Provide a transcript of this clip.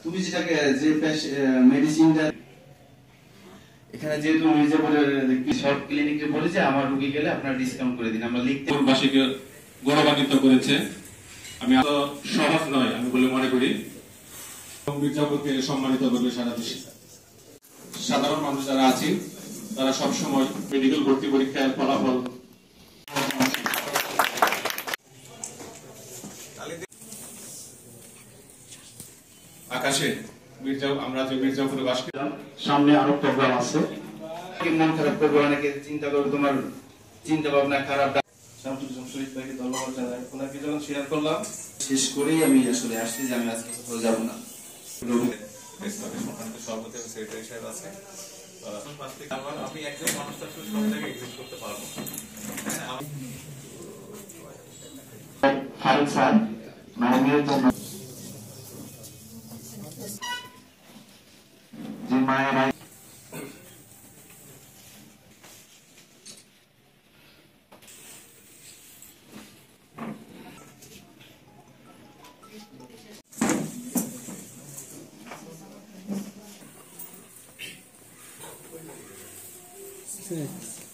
তুমি যেটাকে যে মেডিসিনটা এখানে যেহেতু মির্জাপুরের শর্ট ক্লিনিকে বলেছে আমার রোগী গেলে আপনারা ডিসকাউন্ট করে দিন, আমরা লিখতে বাসীকে গৌরবান্বিত করেছে। আমি এত সহজ নয় আমি বলে মনে করি। মির্জাপুরকে সম্মানিত করবে সারা দেশে। সাধারণ মানুষ যারা আছেন তারা সবসময় মেডিকেল ভর্তি পরীক্ষার ফলাফল আকাশে আমরা যে মির্জাপুরে বাস করি, সামনে আরো প্রোগ্রাম আছে। মন খারাপ করবে, অনেকে চিন্তা করবে তোমার চিন্তা ভাবনা খারাপ। শরীফ ভাইকে ধন্যবাদ জানাই, ওনাকে যখন শেয়ার করলাম শেষ করেই আমি আসলে আসছি যে আমি আজকে কোথাও যাবো না। আমি একজন মানুষ আসলে সব জায়গায় এক্সিস্ট করতে পারবো Six.